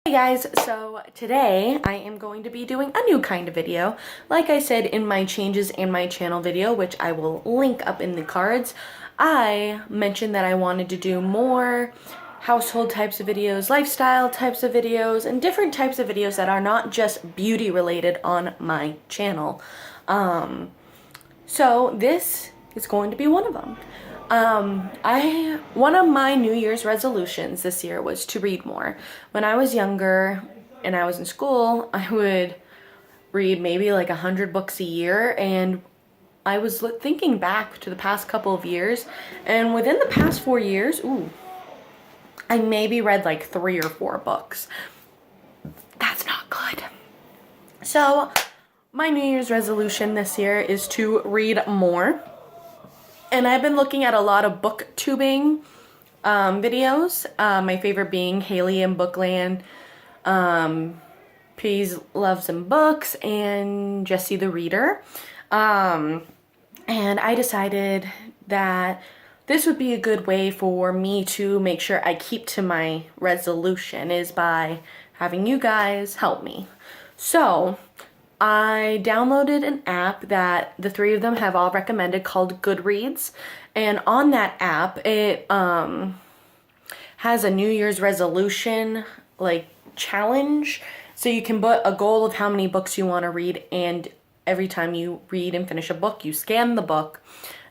Hey guys, so today I am going to be doing a new kind of video. Like I said in my changes in my channel video, which I will link up in the cards, I mentioned that I wanted to do more household types of videos, lifestyle types of videos, and different types of videos that are not just beauty related on my channel. So this is going to be one of them. One of my New Year's resolutions this year was to read more. When I was younger and I was in school, I would read maybe like 100 books a year, and I was thinking back to the past couple of years, and within the past 4 years, I maybe read like 3 or 4 books. That's not good. So my New Year's resolution this year is to read more. And I've been looking at a lot of booktubing videos. My favorite being Haley and Bookland, Peas Loves and Books, and Jessie the Reader. And I decided that this would be a good way for me to make sure I keep to my resolution, is by having you guys help me. So I downloaded an app that the 3 of them have all recommended called Goodreads, and on that app it has a New Year's resolution like challenge, so you can put a goal of how many books you want to read, and every time you read and finish a book, you scan the book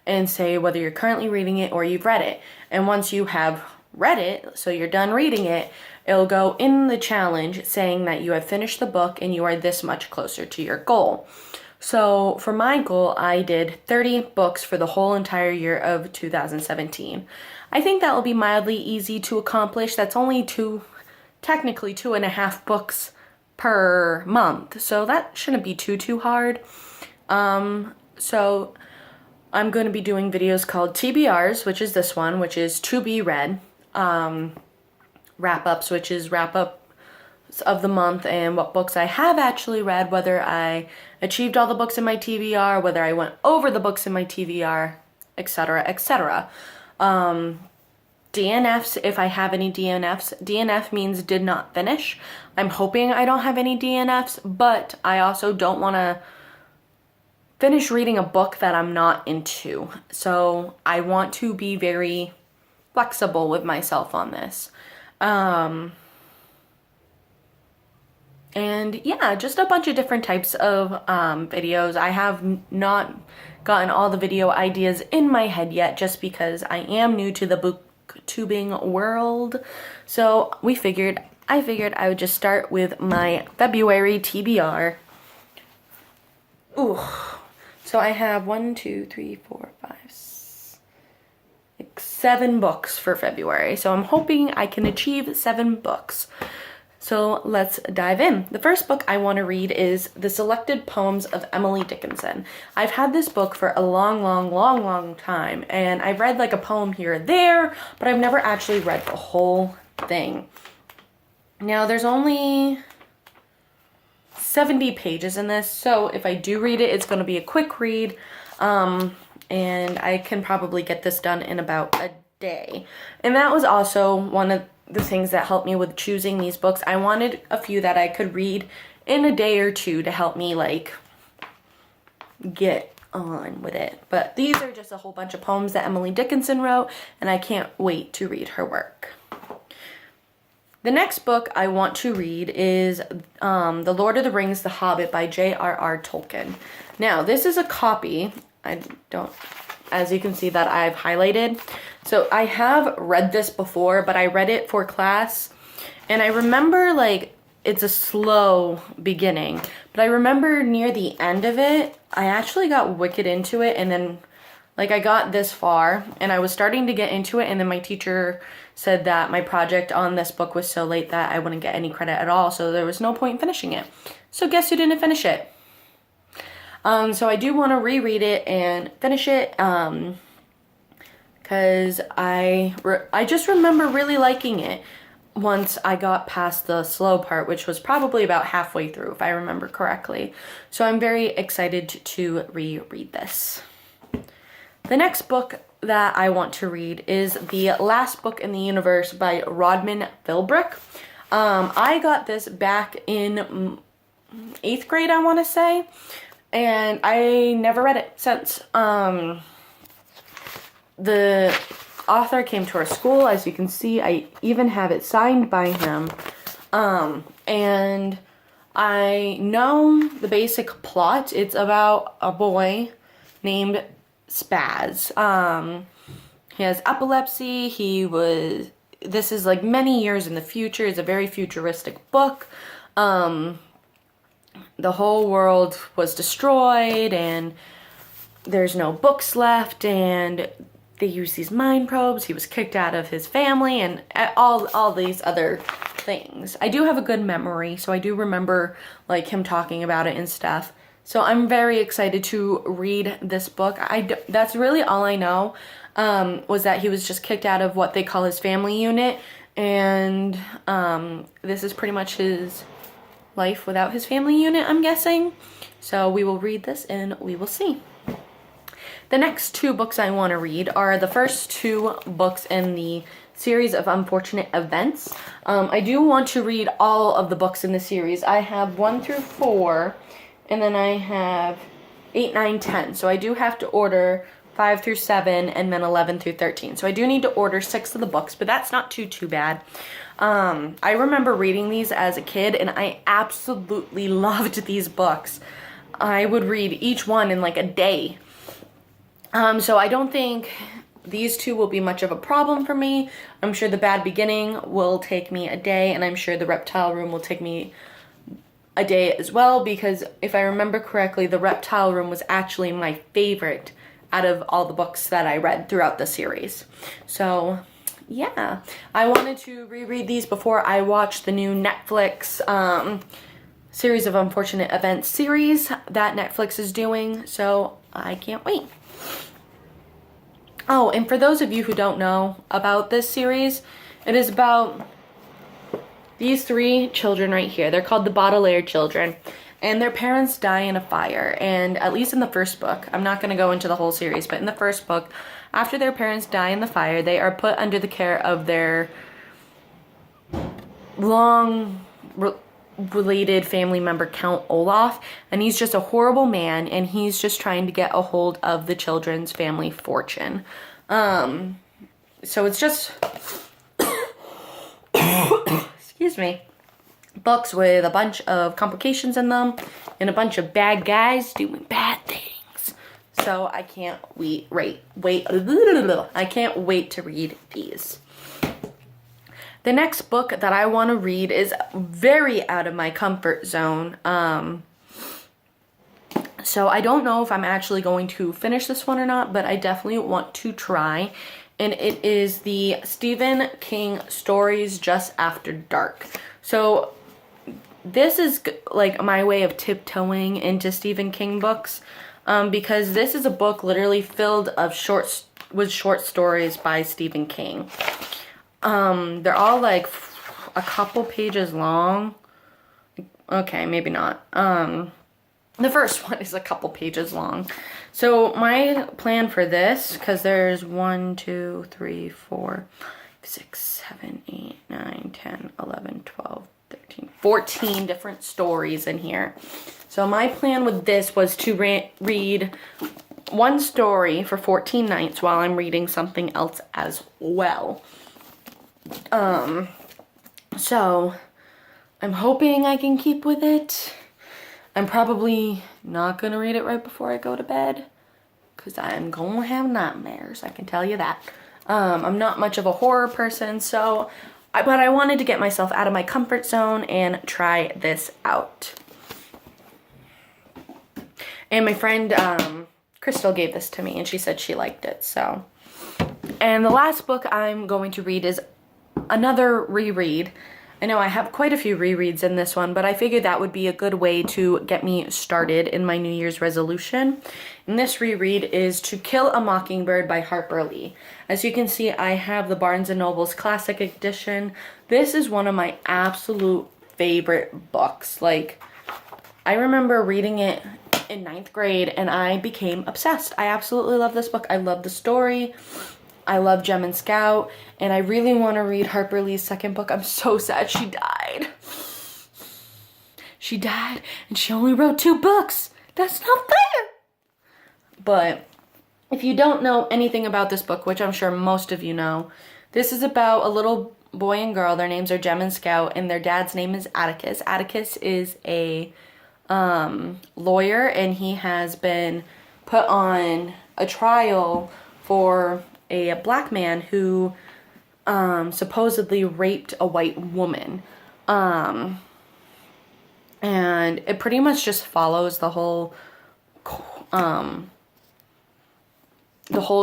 and say whether you're currently reading it or you've read it. And once you have read it, so you're done reading it, it'll go in the challenge saying that you have finished the book and you are this much closer to your goal. So for my goal, I did 30 books for the whole entire year of 2017. I think that will be mildly easy to accomplish. That's only technically 2.5 books per month, so that shouldn't be too hard. So I'm going to be doing videos called TBRs, which is this one, which is to be read. Wrap-ups, which is wrap-up of the month and what books I have actually read, whether I achieved all the books in my TBR, whether I went over the books in my TBR, etc., etc. DNFs, if I have any DNFs. DNF means did not finish. I'm hoping I don't have any DNFs, but I also don't want to finish reading a book that I'm not into. So I want to be very flexible with myself on this. And yeah, just a bunch of different types of videos. I have not gotten all the video ideas in my head yet, just because I am new to the booktubing world. So I figured I would just start with my February TBR. So I have 1, 2, 3, 4, 5, 7 books for February. So I'm hoping I can achieve 7 books. So let's dive in. The first book I want to read is The Selected Poems of Emily Dickinson. I've had this book for a long time, and I've read like a poem here or there, but I've never actually read the whole thing. Now there's only 70 pages in this, so if I do read it, it's going to be a quick read. And I can probably get this done in about a day. And that was also one of the things that helped me with choosing these books. I wanted a few that I could read in a day or two to help me like get on with it. But these are just a whole bunch of poems that Emily Dickinson wrote, and I can't wait to read her work. The next book I want to read is The Lord of the Rings, The Hobbit by j.r.r. Tolkien. Now, this is a copy. As you can see, that I've highlighted. So I have read this before, but I read it for class, and I remember like it's a slow beginning, but I remember near the end of it, I actually got wicked into it, and then like I got this far and I was starting to get into it, and then my teacher said that my project on this book was so late that I wouldn't get any credit at all, so there was no point in finishing it. So guess who didn't finish it? So I do want to reread it and finish it, because I just remember really liking it once I got past the slow part, which was probably about halfway through, if I remember correctly. So I'm very excited to reread this. The next book that I want to read is The Last Book in the Universe by Rodman Philbrick. I got this back in 8th grade, I want to say, and I never read it since. The author came to our school, as you can see. I even have it signed by him. And I know the basic plot. It's about a boy named Spaz. He has epilepsy. This is like many years in the future. It's a very futuristic book. The whole world was destroyed and there's no books left, and they use these mind probes. He was kicked out of his family and all these other things. I do have a good memory, so I do remember like him talking about it and stuff. So I'm very excited to read this book. That's really all I know, was that he was just kicked out of what they call his family unit, and this is pretty much his life without his family unit, I'm guessing. So we will read this and we will see. The next 2 books I want to read are the first 2 books in the series of Unfortunate Events. I do want to read all of the books in the series. I have 1 through 4, and then I have 8, 9, 10. So I do have to order 5 through 7, and then 11 through 13. So I do need to order 6 of the books, but that's not too bad. I remember reading these as a kid, and I absolutely loved these books. I would read each one in like a day. So I don't think these 2 will be much of a problem for me. I'm sure The Bad Beginning will take me a day, and I'm sure The Reptile Room will take me a day as well, because if I remember correctly, The Reptile Room was actually my favorite out of all the books that I read throughout the series. So yeah, I wanted to reread these before I watched the new Netflix series of Unfortunate Events series that Netflix is doing, so I can't wait. Oh, and for those of you who don't know about this series, it is about these 3 children right here. They're called the Baudelaire children, and their parents die in a fire. And at least in the first book, I'm not going to go into the whole series, but in the first book, after their parents die in the fire, they are put under the care of their related family member, Count Olaf, and he's just a horrible man, and he's just trying to get a hold of the children's family fortune. So it's just excuse me, books with a bunch of complications in them and a bunch of bad guys doing bad things. So I can't I can't wait to read these. The next book that I want to read is very out of my comfort zone. So I don't know if I'm actually going to finish this one or not, but I definitely want to try. And it is the Stephen King Stories Just After Dark. So this is like my way of tiptoeing into Stephen King books, because this is a book literally filled with short stories by Stephen King. They're all like a couple pages long. Okay, maybe not. The first one is a couple pages long. So my plan for this, because there's 1, 2, 3, 4, 6, 7, 8, 9, 10, 11, 12, 13, 14 different stories in here. So my plan with this was to read one story for 14 nights while I'm reading something else as well. So I'm hoping I can keep with it. I'm probably not going to read it right before I go to bed, because I'm going to have nightmares, I can tell you that. I'm not much of a horror person, but I wanted to get myself out of my comfort zone and try this out. And my friend Crystal gave this to me, and she said she liked it, so. And the last book I'm going to read is another reread. I know I have quite a few rereads in this one, but I figured that would be a good way to get me started in my New Year's resolution. And this reread is To Kill a Mockingbird by Harper Lee. As you can see, I have the Barnes & Noble's Classic Edition. This is one of my absolute favorite books. Like, I remember reading it in 9th grade and I became obsessed. I absolutely love this book. I love the story. I love Gem and Scout, and I really want to read Harper Lee's second book. I'm so sad she died. She died, and she only wrote 2 books. That's not fair. But if you don't know anything about this book, which I'm sure most of you know, this is about a little boy and girl. Their names are Gem and Scout, and their dad's name is Atticus. Atticus is a lawyer, and he has been put on a trial for a black man who supposedly raped a white woman. And it pretty much just follows the whole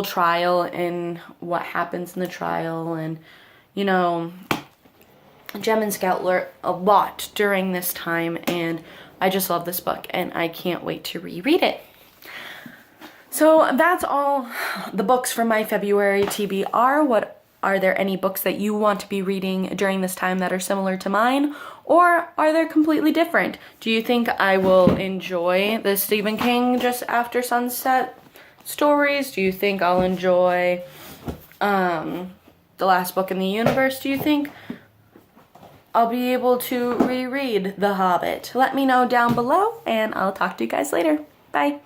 trial and what happens in the trial. And, you know, Gem and Scout learned a lot during this time, and I just love this book, and I can't wait to reread it. So that's all the books from my February TBR. Are there any books that you want to be reading during this time that are similar to mine? Or are they completely different? Do you think I will enjoy the Stephen King Just After Sunset stories? Do you think I'll enjoy The Last Book in the Universe? Do you think I'll be able to reread The Hobbit? Let me know down below, and I'll talk to you guys later. Bye.